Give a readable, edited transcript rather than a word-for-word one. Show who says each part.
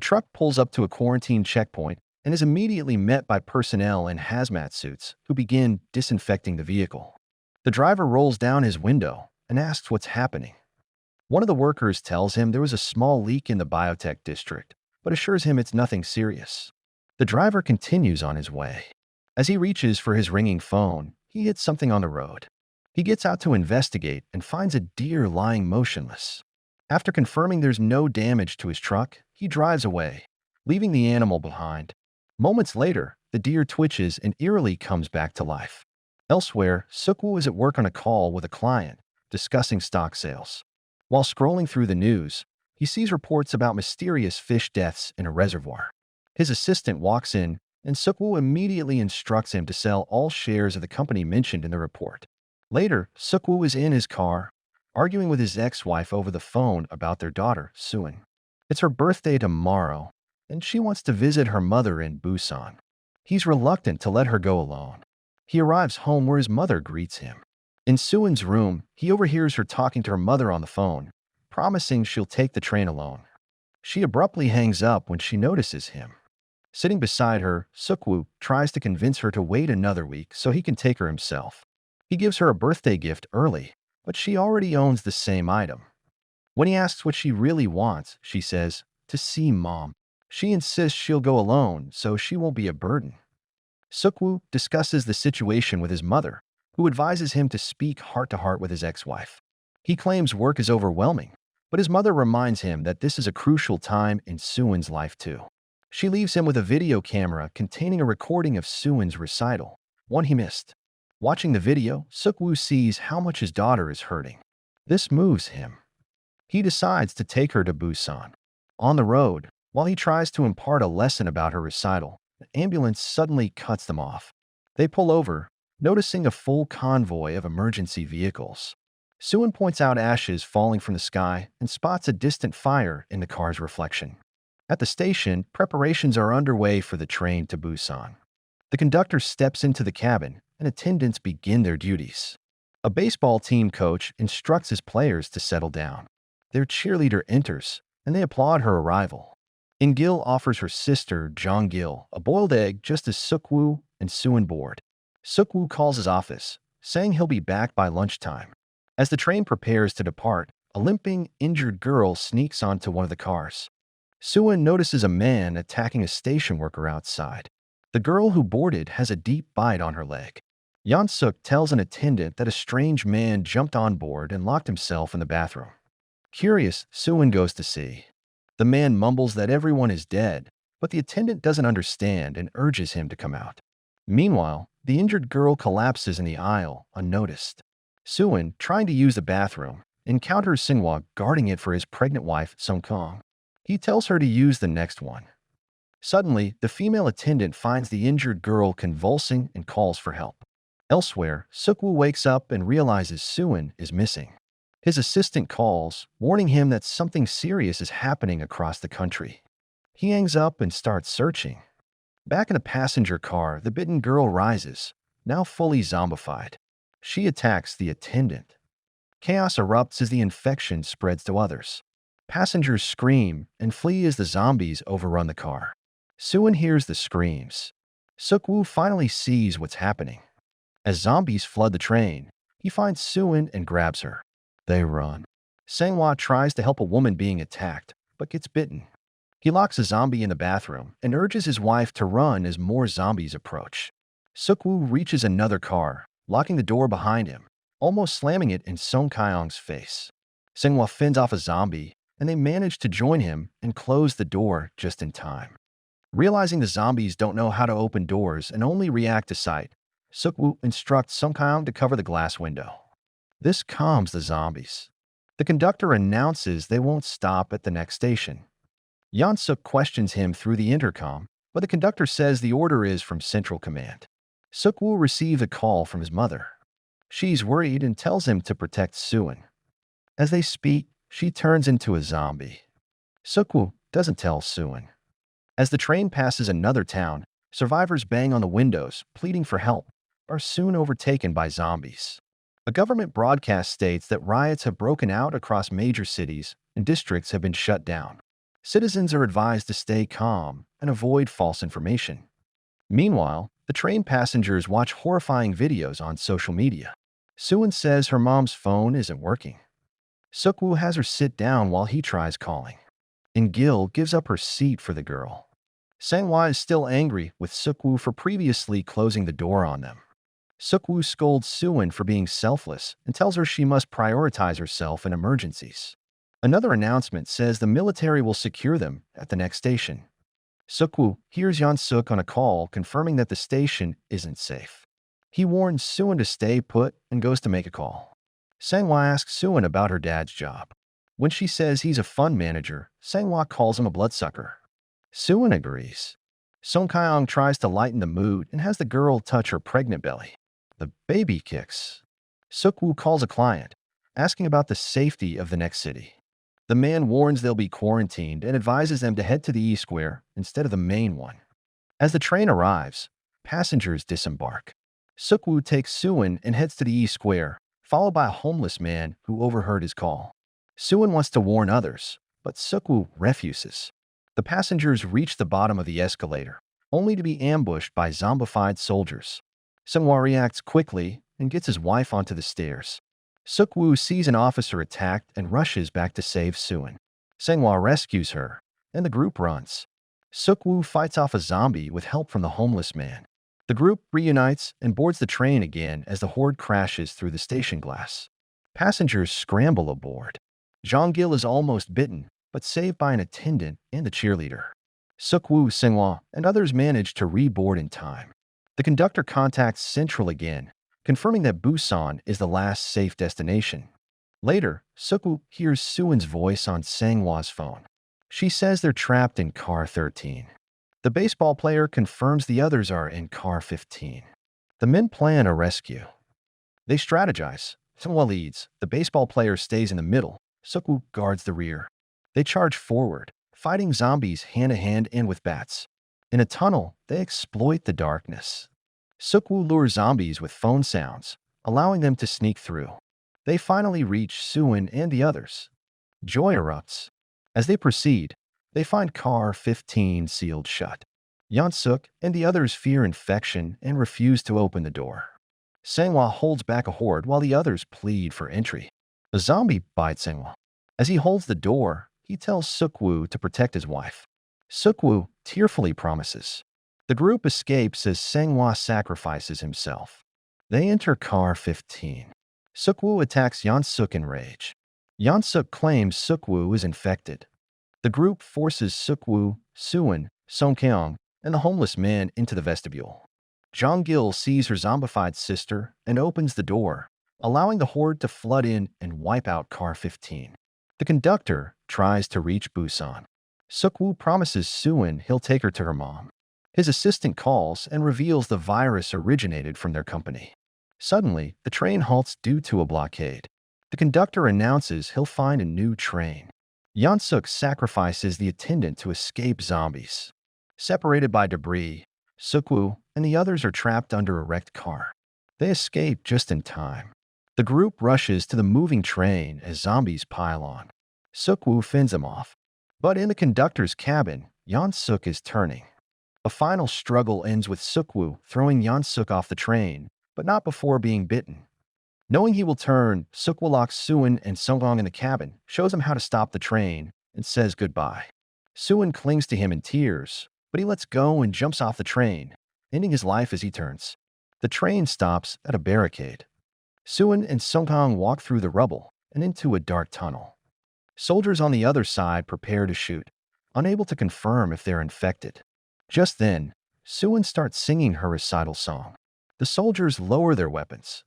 Speaker 1: truck pulls up to a quarantine checkpoint and is immediately met by personnel in hazmat suits who begin disinfecting the vehicle. The driver rolls down his window and asks what's happening. One of the workers tells him there was a small leak in the biotech district, but assures him it's nothing serious. The driver continues on his way. As he reaches for his ringing phone, he hits something on the road. He gets out to investigate and finds a deer lying motionless. After confirming there's no damage to his truck, he drives away, leaving the animal behind. Moments later, the deer twitches and eerily comes back to life. Elsewhere, Sukwoop is at work on a call with a client, discussing stock sales. While scrolling through the news, he sees reports about mysterious fish deaths in a reservoir. His assistant walks in, and Sukwoop immediately instructs him to sell all shares of the company mentioned in the report. Later, Sukwoop is in his car, arguing with his ex-wife over the phone about their daughter, Suin. It's her birthday tomorrow, and she wants to visit her mother in Busan. He's reluctant to let her go alone. He arrives home where his mother greets him. In Suin's room, he overhears her talking to her mother on the phone, promising she'll take the train alone. She abruptly hangs up when she notices him. Sitting beside her, Sukwoop tries to convince her to wait another week so he can take her himself. He gives her a birthday gift early, but she already owns the same item. When he asks what she really wants, she says, to see Mom. She insists she'll go alone so she won't be a burden. Sukwoop discusses the situation with his mother, who advises him to speak heart-to-heart with his ex-wife. He claims work is overwhelming, but his mother reminds him that this is a crucial time in Suin's life too. She leaves him with a video camera containing a recording of Suin's recital, one he missed. Watching the video, Sukwoop sees how much his daughter is hurting. This moves him. He decides to take her to Busan. On the road, while he tries to impart a lesson about her recital, an ambulance suddenly cuts them off. They pull over, noticing a full convoy of emergency vehicles. Suin points out ashes falling from the sky and spots a distant fire in the car's reflection. At the station, preparations are underway for the train to Busan. The conductor steps into the cabin, and attendants begin their duties. A baseball team coach instructs his players to settle down. Their cheerleader enters, and they applaud her arrival. In-gil offers her sister, Jong-gil, a boiled egg just as Sukwoop and Suin board. Sukwoop calls his office, saying he'll be back by lunchtime. As the train prepares to depart, a limping, injured girl sneaks onto one of the cars. Suin notices a man attacking a station worker outside. The girl who boarded has a deep bite on her leg. Yeon-suk tells an attendant that a strange man jumped on board and locked himself in the bathroom. Curious, Suin goes to see. The man mumbles that everyone is dead, but the attendant doesn't understand and urges him to come out. Meanwhile, the injured girl collapses in the aisle, unnoticed. Suin, trying to use the bathroom, encounters Singhwa guarding it for his pregnant wife, Sung-kong. He tells her to use the next one. Suddenly, the female attendant finds the injured girl convulsing and calls for help. Elsewhere, Sukwoop wakes up and realizes Suin is missing. His assistant calls, warning him that something serious is happening across the country. He hangs up and starts searching. Back in a passenger car, the bitten girl rises, now fully zombified. She attacks the attendant. Chaos erupts as the infection spreads to others. Passengers scream and flee as the zombies overrun the car. Suin hears the screams. Sukwoop finally sees what's happening. As zombies flood the train, he finds Suin and grabs her. They run. Singhwa tries to help a woman being attacked, but gets bitten. He locks a zombie in the bathroom and urges his wife to run as more zombies approach. Sukwoop reaches another car, locking the door behind him, almost slamming it in Song Kyung's face. Singhwa fends off a zombie, and they manage to join him and close the door just in time. Realizing the zombies don't know how to open doors and only react to sight, Sukwoop instructs Song Kyung to cover the glass window. This calms the zombies. The conductor announces they won't stop at the next station. Yeon-suk questions him through the intercom, but the conductor says the order is from Central Command. Sukwoop receives a call from his mother. She's worried and tells him to protect Suin. As they speak, she turns into a zombie. Sukwoop doesn't tell Suin. As the train passes another town, survivors bang on the windows, pleading for help, are soon overtaken by zombies. A government broadcast states that riots have broken out across major cities and districts have been shut down. Citizens are advised to stay calm and avoid false information. Meanwhile, the train passengers watch horrifying videos on social media. Suin says her mom's phone isn't working. Sukwoop has her sit down while he tries calling, and Gil gives up her seat for the girl. Sanghua is still angry with Sukwoop for previously closing the door on them. Sukwoop scolds Suin for being selfless and tells her she must prioritize herself in emergencies. Another announcement says the military will secure them at the next station. Sukwoop hears Yeon-suk on a call confirming that the station isn't safe. He warns Suin to stay put and goes to make a call. Sanghua asks Suin about her dad's job. When she says he's a fund manager, Sanghua calls him a bloodsucker. Suin agrees. Song Kyung tries to lighten the mood and has the girl touch her pregnant belly. The baby kicks. Sukwoop calls a client, asking about the safety of the next city. The man warns they'll be quarantined and advises them to head to the E Square instead of the main one. As the train arrives, passengers disembark. Sukwoop takes Suin and heads to the E Square, followed by a homeless man who overheard his call. Suin wants to warn others, but Sukwoop refuses. The passengers reach the bottom of the escalator, only to be ambushed by zombified soldiers. Sanghua reacts quickly and gets his wife onto the stairs. Sukwoop sees an officer attacked and rushes back to save Suin. Sanghua rescues her, and the group runs. Sukwoop fights off a zombie with help from the homeless man. The group reunites and boards the train again as the horde crashes through the station glass. Passengers scramble aboard. Jeong-gil is almost bitten, but saved by an attendant and the cheerleader. Sukwoop, Sanghua, and others manage to reboard in time. The conductor contacts Central again, confirming that Busan is the last safe destination. Later, Sukwoop hears Suin's voice on Sangwa's phone. She says they're trapped in car 13. The baseball player confirms the others are in car 15. The men plan a rescue. They strategize. Sangwa leads. The baseball player stays in the middle. Sukwoop guards the rear. They charge forward, fighting zombies hand-to-hand and with bats. In a tunnel, they exploit the darkness. Sukwoop lures zombies with phone sounds, allowing them to sneak through. They finally reach Suin and the others. Joy erupts. As they proceed, they find car 15 sealed shut. Yeon-suk and the others fear infection and refuse to open the door. Sanghwa holds back a horde while the others plead for entry. A zombie bites Sanghwa. As he holds the door, he tells Sukwoop to protect his wife. Sukwoop tearfully promises. The group escapes as Sanghwa sacrifices himself. They enter car 15. Sukwoop attacks Yeon-suk in rage. Yeon-suk claims Sukwoop is infected. The group forces Sukwoop, Suin, Song Kyung, and the homeless man into the vestibule. Jeong-gil sees her zombified sister and opens the door, allowing the horde to flood in and wipe out car 15. The conductor tries to reach Busan. Sukwoop promises Suin he'll take her to her mom. His assistant calls and reveals the virus originated from their company. Suddenly, the train halts due to a blockade. The conductor announces he'll find a new train. Yeon-suk sacrifices the attendant to escape zombies. Separated by debris, Sukwoop and the others are trapped under a wrecked car. They escape just in time. The group rushes to the moving train as zombies pile on. Sukwoop fends them off. But in the conductor's cabin, Yeon-suk is turning. A final struggle ends with Sukwoop throwing Yeon-suk off the train, but not before being bitten. Knowing he will turn, Sukwoop locks Suin and Sungwon in the cabin, shows him how to stop the train, and says goodbye. Suin clings to him in tears, but he lets go and jumps off the train, ending his life as he turns. The train stops at a barricade. Suin and Sungwon walk through the rubble and into a dark tunnel. Soldiers on the other side prepare to shoot, unable to confirm if they're infected. Just then, Suin starts singing her recital song. The soldiers lower their weapons,